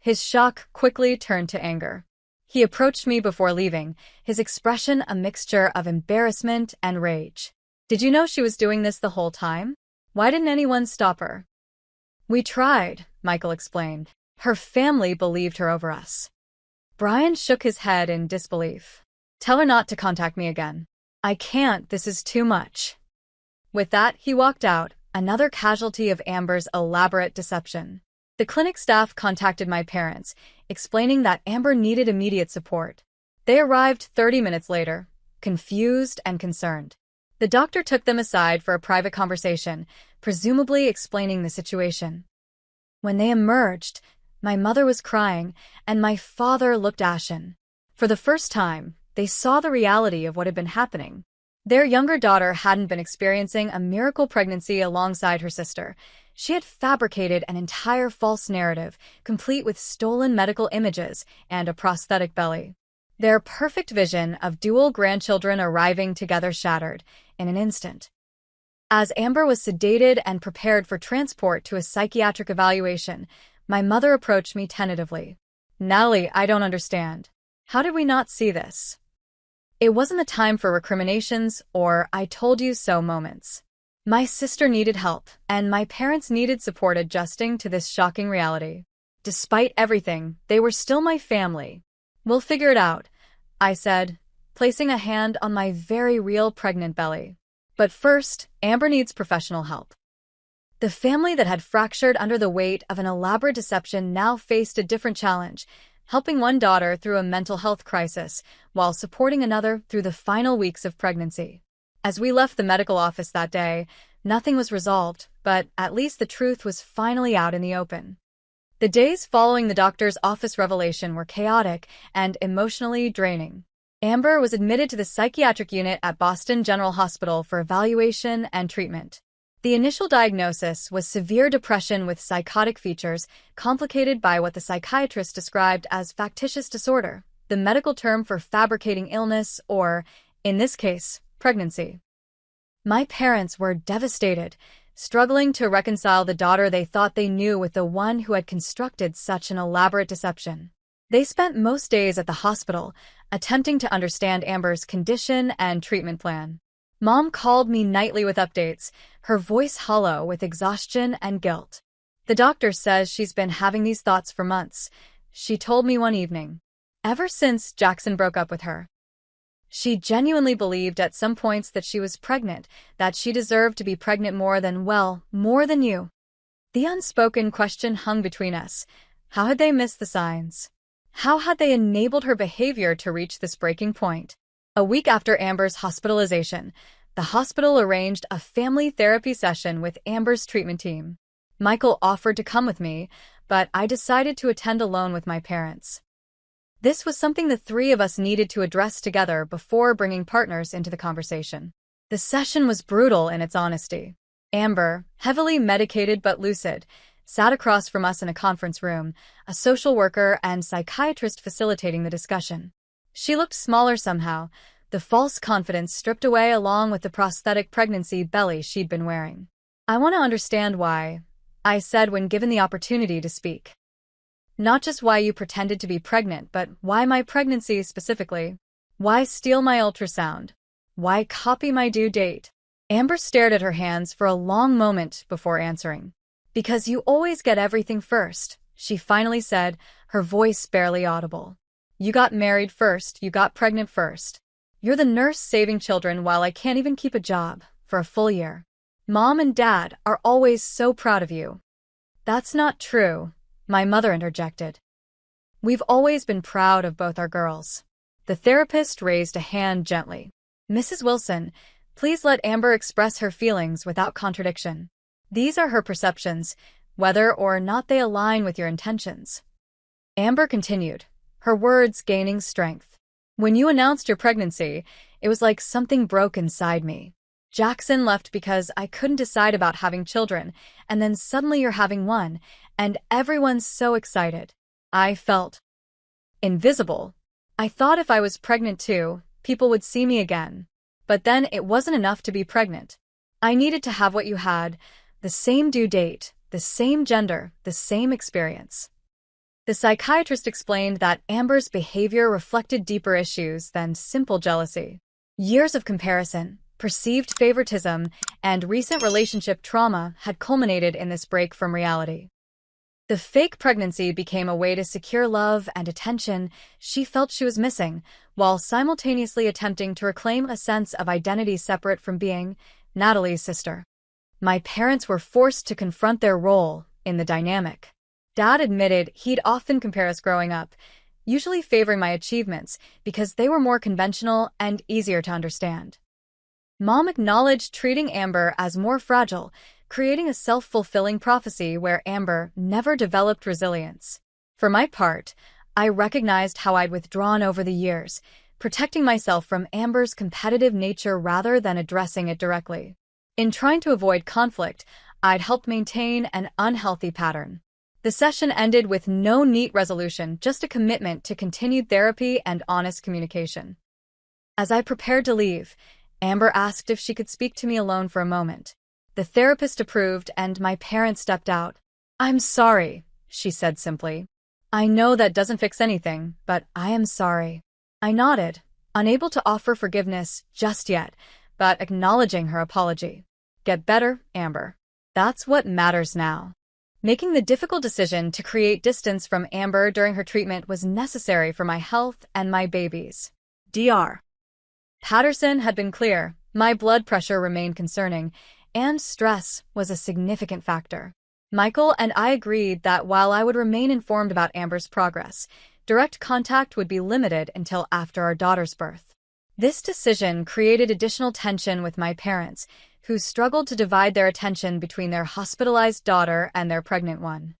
His shock quickly turned to anger. He approached me before leaving, his expression a mixture of embarrassment and rage. Did you know she was doing this the whole time? Why didn't anyone stop her? We tried, Michael explained. Her family believed her over us. Brian shook his head in disbelief. Tell her not to contact me again. I can't, this is too much. With that, he walked out, another casualty of Amber's elaborate deception. The clinic staff contacted my parents, explaining that Amber needed immediate support. They arrived 30 minutes later, confused and concerned. The doctor took them aside for a private conversation, presumably explaining the situation. When they emerged, my mother was crying, and my father looked ashen. For the first time, they saw the reality of what had been happening. Their younger daughter hadn't been experiencing a miracle pregnancy alongside her sister. She had fabricated an entire false narrative, complete with stolen medical images and a prosthetic belly. Their perfect vision of dual grandchildren arriving together shattered in an instant. As Amber was sedated and prepared for transport to a psychiatric evaluation, my mother approached me tentatively. "Natalie, I don't understand. How did we not see this?" It wasn't the time for recriminations or "I told you so" moments. My sister needed help, and my parents needed support adjusting to this shocking reality. Despite everything, they were still my family. "We'll figure it out," I said, placing a hand on my very real pregnant belly. "But first, Amber needs professional help." The family that had fractured under the weight of an elaborate deception now faced a different challenge, helping one daughter through a mental health crisis while supporting another through the final weeks of pregnancy. As we left the medical office that day, nothing was resolved, but at least the truth was finally out in the open. The days following the doctor's office revelation were chaotic and emotionally draining. Amber was admitted to the psychiatric unit at Boston General Hospital for evaluation and treatment. The initial diagnosis was severe depression with psychotic features, complicated by what the psychiatrist described as factitious disorder, the medical term for fabricating illness or, in this case, pregnancy. My parents were devastated, struggling to reconcile the daughter they thought they knew with the one who had constructed such an elaborate deception. They spent most days at the hospital, attempting to understand Amber's condition and treatment plan. Mom called me nightly with updates, her voice hollow with exhaustion and guilt. "The doctor says she's been having these thoughts for months," she told me one evening. "Ever since Jackson broke up with her. She genuinely believed at some points that she was pregnant, that she deserved to be pregnant more than you." The unspoken question hung between us. How had they missed the signs? How had they enabled her behavior to reach this breaking point? A week after Amber's hospitalization, the hospital arranged a family therapy session with Amber's treatment team. Michael offered to come with me, but I decided to attend alone with my parents. This was something the three of us needed to address together before bringing partners into the conversation. The session was brutal in its honesty. Amber, heavily medicated but lucid, sat across from us in a conference room, a social worker and psychiatrist facilitating the discussion. She looked smaller somehow, the false confidence stripped away along with the prosthetic pregnancy belly she'd been wearing. "I want to understand why," I said when given the opportunity to speak. "Not just why you pretended to be pregnant, but why my pregnancy specifically. Why steal my ultrasound? Why copy my due date?" Amber stared at her hands for a long moment before answering. "Because you always get everything first," she finally said, her voice barely audible. "You got married first, you got pregnant first. You're the nurse saving children while I can't even keep a job for a full year. Mom and Dad are always so proud of you." "That's not true," my mother interjected. "We've always been proud of both our girls." The therapist raised a hand gently. "Mrs. Wilson, please let Amber express her feelings without contradiction. These are her perceptions, whether or not they align with your intentions." Amber continued, her words gaining strength. "When you announced your pregnancy, it was like something broke inside me. Jackson left because I couldn't decide about having children, and then suddenly you're having one, and everyone's so excited. I felt invisible. I thought if I was pregnant too, people would see me again. But then it wasn't enough to be pregnant. I needed to have what you had, the same due date, the same gender, the same experience." The psychiatrist explained that Amber's behavior reflected deeper issues than simple jealousy. Years of comparison, perceived favoritism, and recent relationship trauma had culminated in this break from reality. The fake pregnancy became a way to secure love and attention she felt she was missing, while simultaneously attempting to reclaim a sense of identity separate from being Natalie's sister. My parents were forced to confront their role in the dynamic. Dad admitted he'd often compare us growing up, usually favoring my achievements because they were more conventional and easier to understand. Mom acknowledged treating Amber as more fragile, creating a self-fulfilling prophecy where Amber never developed resilience. For my part, I recognized how I'd withdrawn over the years, protecting myself from Amber's competitive nature rather than addressing it directly. In trying to avoid conflict, I'd helped maintain an unhealthy pattern. The session ended with no neat resolution, just a commitment to continued therapy and honest communication. As I prepared to leave, Amber asked if she could speak to me alone for a moment. The therapist approved, and my parents stepped out. "I'm sorry," she said simply. "I know that doesn't fix anything, but I am sorry." I nodded, unable to offer forgiveness just yet, but acknowledging her apology. Get better, Amber. That's what matters now. Making the difficult decision to create distance from Amber during her treatment was necessary for my health and my baby's. Dr. Patterson had been clear. My blood pressure remained concerning, and stress was a significant factor. Michael and I agreed that while I would remain informed about Amber's progress, direct contact would be limited until after our daughter's birth. This decision created additional tension with my parents, who struggled to divide their attention between their hospitalized daughter and their pregnant one.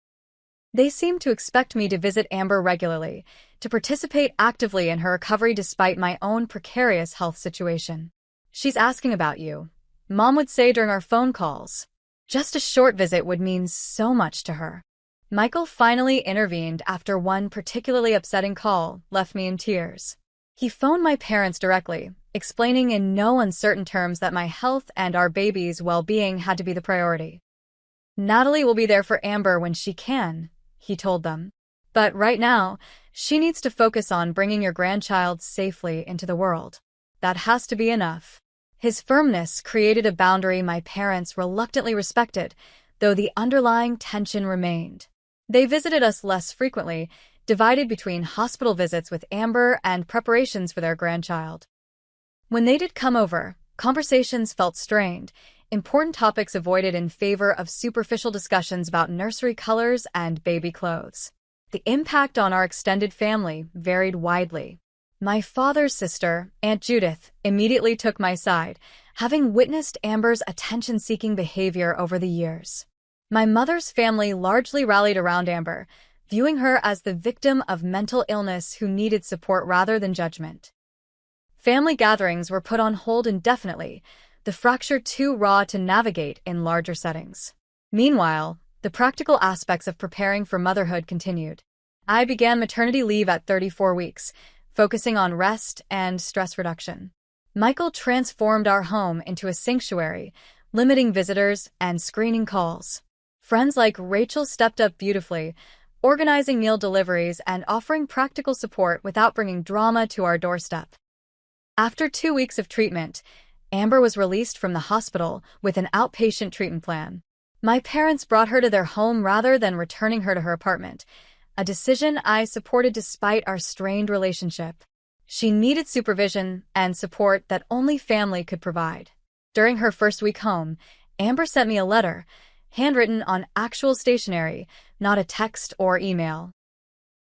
They seemed to expect me to visit Amber regularly, to participate actively in her recovery despite my own precarious health situation. "She's asking about you," Mom would say during our phone calls. Just a short visit would mean so much to her. Michael finally intervened after one particularly upsetting call left me in tears. He phoned my parents directly, explaining in no uncertain terms that my health and our baby's well-being had to be the priority. "Natalie will be there for Amber when she can," he told them. "But right now, she needs to focus on bringing your grandchild safely into the world. That has to be enough." His firmness created a boundary my parents reluctantly respected, though the underlying tension remained. They visited us less frequently, divided between hospital visits with Amber and preparations for their grandchild. When they did come over, conversations felt strained, important topics avoided in favor of superficial discussions about nursery colors and baby clothes. The impact on our extended family varied widely. My father's sister, Aunt Judith, immediately took my side, having witnessed Amber's attention-seeking behavior over the years. My mother's family largely rallied around Amber, viewing her as the victim of mental illness who needed support rather than judgment. Family gatherings were put on hold indefinitely, the fracture too raw to navigate in larger settings. Meanwhile, the practical aspects of preparing for motherhood continued. I began maternity leave at 34 weeks, focusing on rest and stress reduction. Michael transformed our home into a sanctuary, limiting visitors and screening calls. Friends like Rachel stepped up beautifully, organizing meal deliveries and offering practical support without bringing drama to our doorstep. After 2 weeks of treatment, Amber was released from the hospital with an outpatient treatment plan. My parents brought her to their home rather than returning her to her apartment, a decision I supported despite our strained relationship. She needed supervision and support that only family could provide. During her first week home, Amber sent me a letter, handwritten on actual stationery, not a text or email.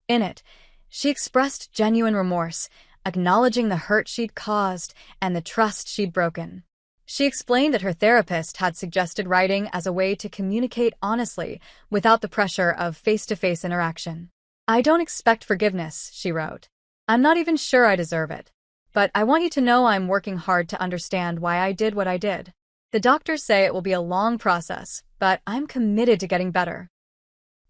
In it, she expressed genuine remorse, acknowledging the hurt she'd caused and the trust she'd broken. She explained that her therapist had suggested writing as a way to communicate honestly without the pressure of face-to-face interaction. "I don't expect forgiveness," she wrote. "I'm not even sure I deserve it. But I want you to know I'm working hard to understand why I did what I did. The doctors say it will be a long process, but I'm committed to getting better.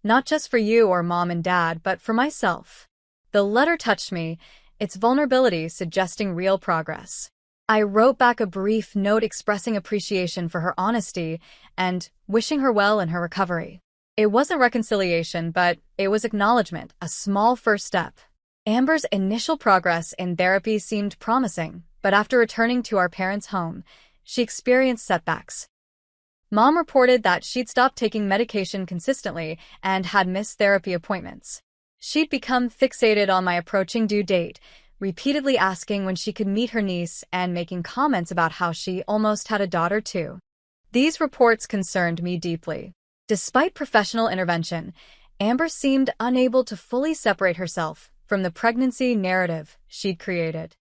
Not just for you or Mom and Dad, but for myself." The letter touched me, its vulnerability suggesting real progress. I wrote back a brief note expressing appreciation for her honesty and wishing her well in her recovery. It wasn't reconciliation, but it was acknowledgement, a small first step. Amber's initial progress in therapy seemed promising, but after returning to our parents' home, she experienced setbacks. Mom reported that she'd stopped taking medication consistently and had missed therapy appointments. She'd become fixated on my approaching due date, repeatedly asking when she could meet her niece and making comments about how she almost had a daughter too. These reports concerned me deeply. Despite professional intervention, Amber seemed unable to fully separate herself from the pregnancy narrative she'd created.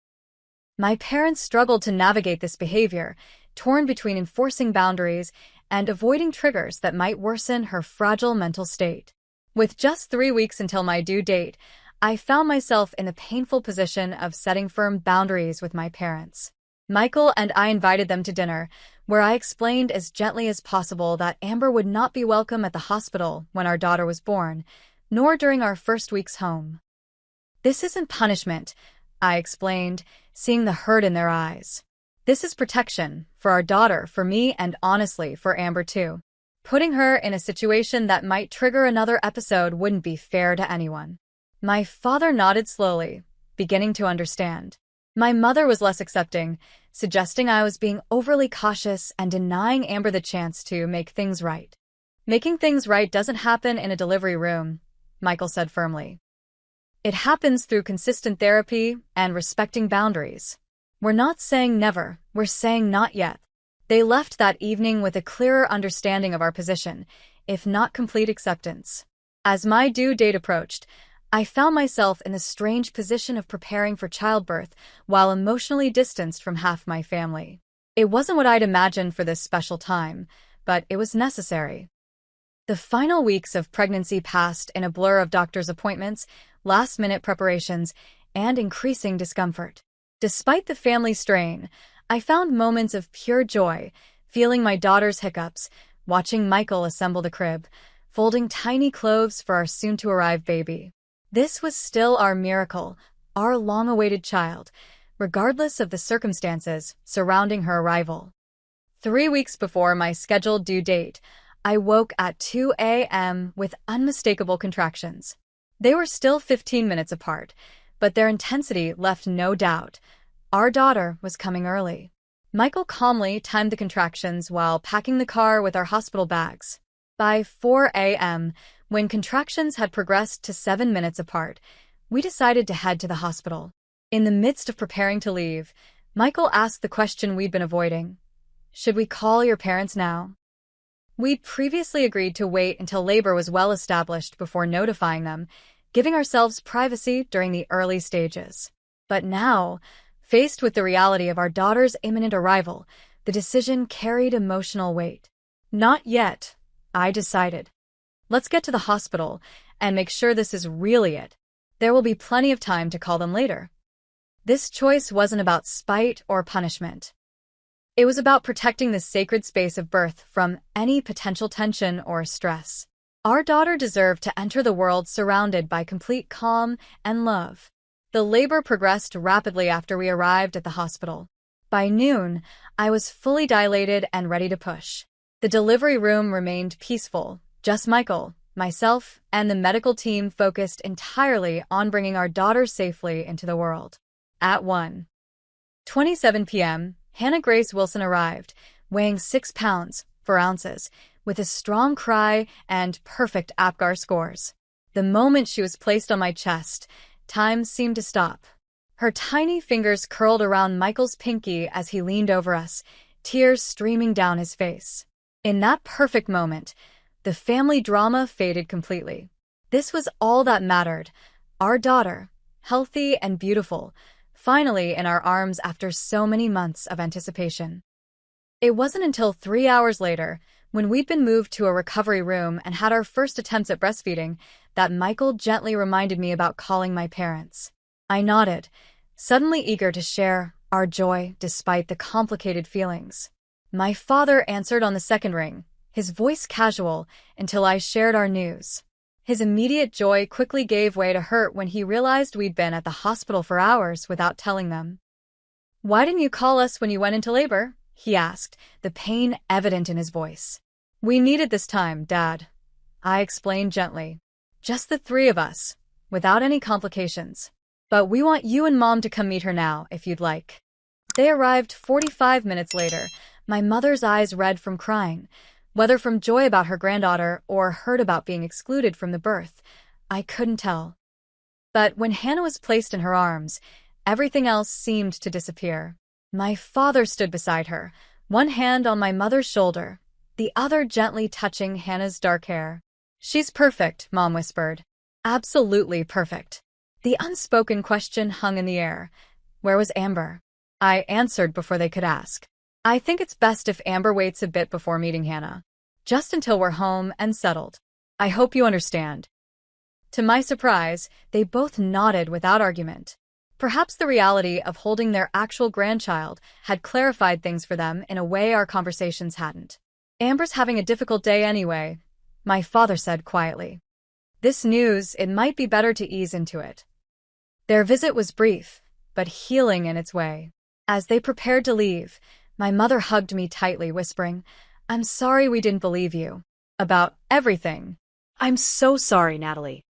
My parents struggled to navigate this behavior, torn between enforcing boundaries and avoiding triggers that might worsen her fragile mental state. With just 3 weeks until my due date, I found myself in the painful position of setting firm boundaries with my parents. Michael and I invited them to dinner, where I explained as gently as possible that Amber would not be welcome at the hospital when our daughter was born, nor during our first weeks home. "This isn't punishment," I explained, seeing the hurt in their eyes. "This is protection, for our daughter, for me, and honestly, for Amber too. Putting her in a situation that might trigger another episode wouldn't be fair to anyone." My father nodded slowly, beginning to understand. My mother was less accepting, suggesting I was being overly cautious and denying Amber the chance to make things right. "Making things right doesn't happen in a delivery room," Michael said firmly. "It happens through consistent therapy and respecting boundaries. We're not saying never, we're saying not yet." They left that evening with a clearer understanding of our position, if not complete acceptance. As my due date approached, I found myself in the strange position of preparing for childbirth while emotionally distanced from half my family. It wasn't what I'd imagined for this special time, but it was necessary. The final weeks of pregnancy passed in a blur of doctor's appointments, last-minute preparations, and increasing discomfort. Despite the family strain, I found moments of pure joy, feeling my daughter's hiccups, watching Michael assemble the crib, folding tiny clothes for our soon-to-arrive baby. This was still our miracle, our long-awaited child, regardless of the circumstances surrounding her arrival. 3 weeks before my scheduled due date, I woke at 2 a.m. with unmistakable contractions. They were still 15 minutes apart, but their intensity left no doubt. Our daughter was coming early. Michael calmly timed the contractions while packing the car with our hospital bags. By 4 a.m., when contractions had progressed to 7 minutes apart, we decided to head to the hospital. In the midst of preparing to leave, Michael asked the question we'd been avoiding. "Should we call your parents now?" We'd previously agreed to wait until labor was well established before notifying them, giving ourselves privacy during the early stages. But now, faced with the reality of our daughter's imminent arrival, the decision carried emotional weight. "Not yet," I decided. "Let's get to the hospital and make sure this is really it. There will be plenty of time to call them later." This choice wasn't about spite or punishment. It was about protecting the sacred space of birth from any potential tension or stress. Our daughter deserved to enter the world surrounded by complete calm and love. The labor progressed rapidly after we arrived at the hospital. By noon, I was fully dilated and ready to push. The delivery room remained peaceful. Just Michael, myself, and the medical team focused entirely on bringing our daughter safely into the world. At 1:27 p.m., Hannah Grace Wilson arrived, weighing 6 pounds, 4 ounces, with a strong cry and perfect APGAR scores. The moment she was placed on my chest, time seemed to stop. Her tiny fingers curled around Michael's pinky as he leaned over us, tears streaming down his face. In that perfect moment, the family drama faded completely. This was all that mattered. Our daughter, healthy and beautiful, finally in our arms after so many months of anticipation. It wasn't until 3 hours later, when we'd been moved to a recovery room and had our first attempts at breastfeeding, that Michael gently reminded me about calling my parents. I nodded, suddenly eager to share our joy despite the complicated feelings. My father answered on the second ring, his voice casual, until I shared our news. His immediate joy quickly gave way to hurt when he realized we'd been at the hospital for hours without telling them. "Why didn't you call us when you went into labor?" he asked, the pain evident in his voice. "We needed this time, Dad," I explained gently. "Just the 3 of us, without any complications. But we want you and Mom to come meet her now, if you'd like." They arrived 45 minutes later, my mother's eyes red from crying. Whether from joy about her granddaughter or hurt about being excluded from the birth, I couldn't tell. But when Hannah was placed in her arms, everything else seemed to disappear. My father stood beside her, one hand on my mother's shoulder, the other gently touching Hannah's dark hair. "She's perfect," Mom whispered. "Absolutely perfect." The unspoken question hung in the air. Where was Amber? I answered before they could ask. "I think it's best if Amber waits a bit before meeting Hannah. Just until we're home and settled. I hope you understand." To my surprise, they both nodded without argument. Perhaps the reality of holding their actual grandchild had clarified things for them in a way our conversations hadn't. "Amber's having a difficult day anyway," my father said quietly. "This news, it might be better to ease into it." Their visit was brief, but healing in its way. As they prepared to leave, my mother hugged me tightly, whispering, "I'm sorry we didn't believe you. About everything." "I'm so sorry, Natalie."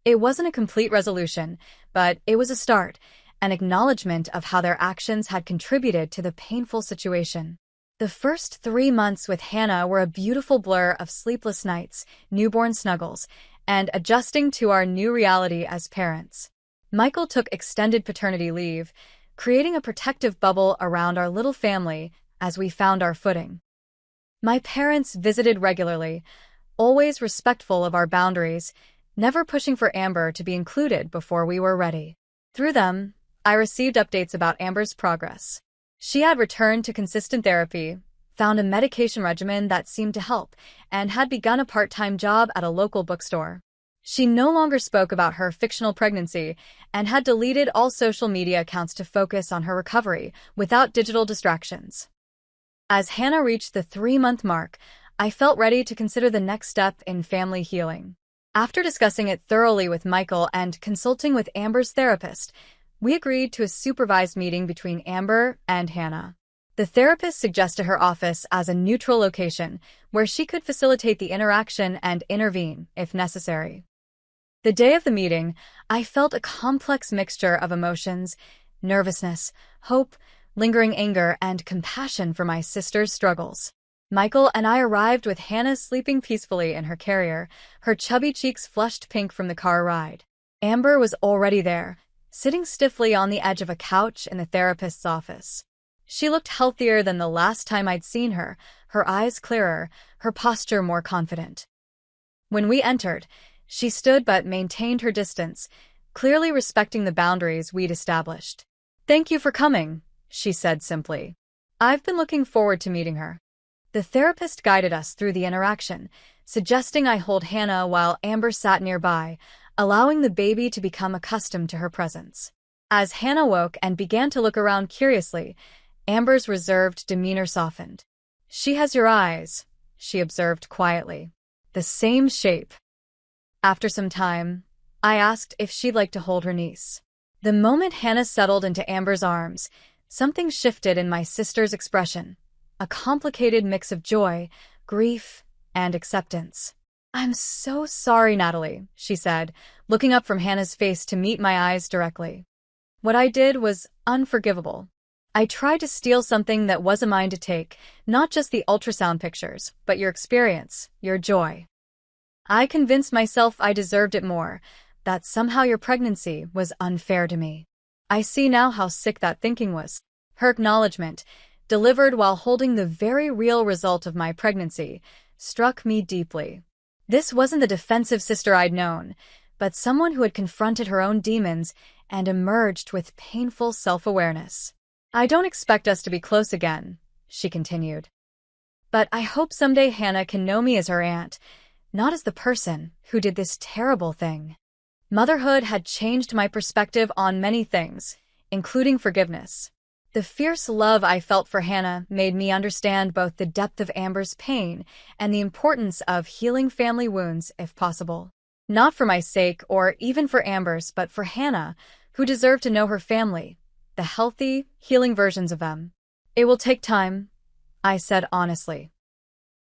It wasn't a complete resolution, but it was a start, an acknowledgement of how their actions had contributed to the painful situation. The first 3 months with Hannah were a beautiful blur of sleepless nights, newborn snuggles, and adjusting to our new reality as parents. Michael took extended paternity leave, creating a protective bubble around our little family as we found our footing. My parents visited regularly, always respectful of our boundaries, never pushing for Amber to be included before we were ready. Through them, I received updates about Amber's progress. She had returned to consistent therapy, found a medication regimen that seemed to help, and had begun a part-time job at a local bookstore. She no longer spoke about her fictional pregnancy and had deleted all social media accounts to focus on her recovery without digital distractions. As Hannah reached the 3-month mark, I felt ready to consider the next step in family healing. After discussing it thoroughly with Michael and consulting with Amber's therapist, we agreed to a supervised meeting between Amber and Hannah. The therapist suggested her office as a neutral location where she could facilitate the interaction and intervene if necessary. The day of the meeting, I felt a complex mixture of emotions: nervousness, hope, lingering anger, and compassion for my sister's struggles. Michael and I arrived with Hannah sleeping peacefully in her carrier, her chubby cheeks flushed pink from the car ride. Amber was already there, sitting stiffly on the edge of a couch in the therapist's office. She looked healthier than the last time I'd seen her eyes clearer, her posture more confident. When we entered, she stood but maintained her distance, clearly respecting the boundaries we'd established. "Thank you for coming," she said simply. "I've been looking forward to meeting her." The therapist guided us through the interaction, suggesting I hold Hannah while Amber sat nearby, allowing the baby to become accustomed to her presence. As Hannah woke and began to look around curiously, Amber's reserved demeanor softened. "She has your eyes," she observed quietly. "The same shape." After some time, I asked if she'd like to hold her niece. The moment Hannah settled into Amber's arms, something shifted in my sister's expression, a complicated mix of joy, grief, and acceptance. "I'm so sorry, Natalie," she said, looking up from Hannah's face to meet my eyes directly. "What I did was unforgivable. I tried to steal something that wasn't mine to take, not just the ultrasound pictures, but your experience, your joy. I convinced myself I deserved it more, that somehow your pregnancy was unfair to me. I see now how sick that thinking was." Her acknowledgement, delivered while holding the very real result of my pregnancy, struck me deeply. This wasn't the defensive sister I'd known, but someone who had confronted her own demons and emerged with painful self-awareness. "I don't expect us to be close again," she continued. "But I hope someday Hannah can know me as her aunt, not as the person who did this terrible thing." Motherhood had changed my perspective on many things, including forgiveness. The fierce love I felt for Hannah made me understand both the depth of Amber's pain and the importance of healing family wounds if possible. Not for my sake or even for Amber's, but for Hannah, who deserved to know her family, the healthy, healing versions of them. "It will take time," I said honestly.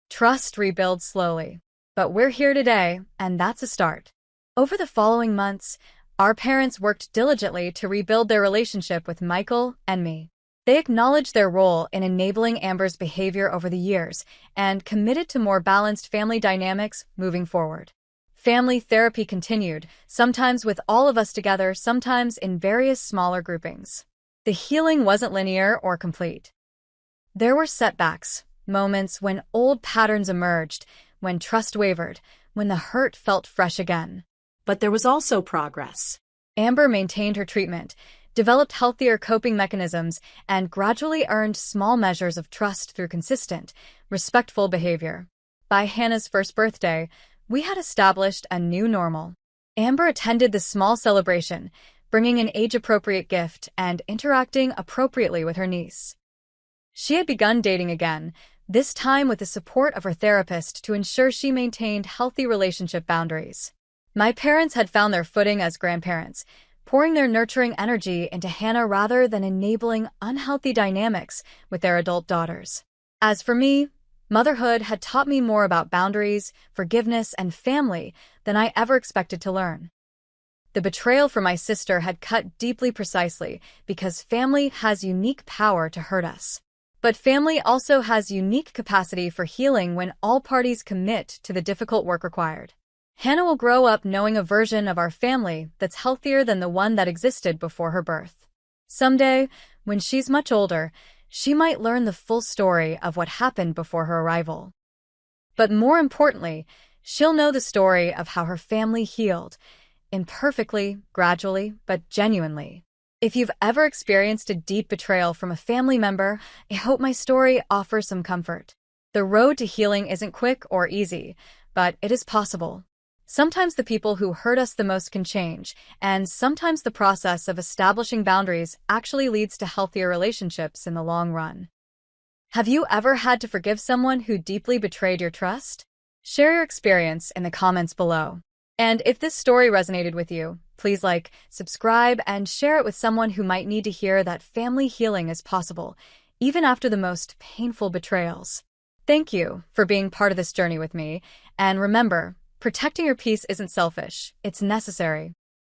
"Trust rebuilds slowly. But we're here today, and that's a start." Over the following months, our parents worked diligently to rebuild their relationship with Michael and me. They acknowledged their role in enabling Amber's behavior over the years and committed to more balanced family dynamics moving forward. Family therapy continued, sometimes with all of us together, sometimes in various smaller groupings. The healing wasn't linear or complete. There were setbacks, moments when old patterns emerged, when trust wavered, when the hurt felt fresh again. But there was also progress. Amber maintained her treatment, developed healthier coping mechanisms, and gradually earned small measures of trust through consistent, respectful behavior. By Hannah's first birthday, we had established a new normal. Amber attended the small celebration, bringing an age-appropriate gift and interacting appropriately with her niece. She had begun dating again, this time with the support of her therapist to ensure she maintained healthy relationship boundaries. My parents had found their footing as grandparents, pouring their nurturing energy into Hannah rather than enabling unhealthy dynamics with their adult daughters. As for me, motherhood had taught me more about boundaries, forgiveness, and family than I ever expected to learn. The betrayal from my sister had cut deeply precisely because family has unique power to hurt us. But family also has unique capacity for healing when all parties commit to the difficult work required. Hannah will grow up knowing a version of our family that's healthier than the one that existed before her birth. Someday, when she's much older, she might learn the full story of what happened before her arrival. But more importantly, she'll know the story of how her family healed, imperfectly, gradually, but genuinely. If you've ever experienced a deep betrayal from a family member, I hope my story offers some comfort. The road to healing isn't quick or easy, but it is possible. Sometimes the people who hurt us the most can change, and sometimes the process of establishing boundaries actually leads to healthier relationships in the long run. Have you ever had to forgive someone who deeply betrayed your trust? Share your experience in the comments below. And if this story resonated with you, please like, subscribe, and share it with someone who might need to hear that family healing is possible, even after the most painful betrayals. Thank you for being part of this journey with me, and remember, protecting your peace isn't selfish, it's necessary.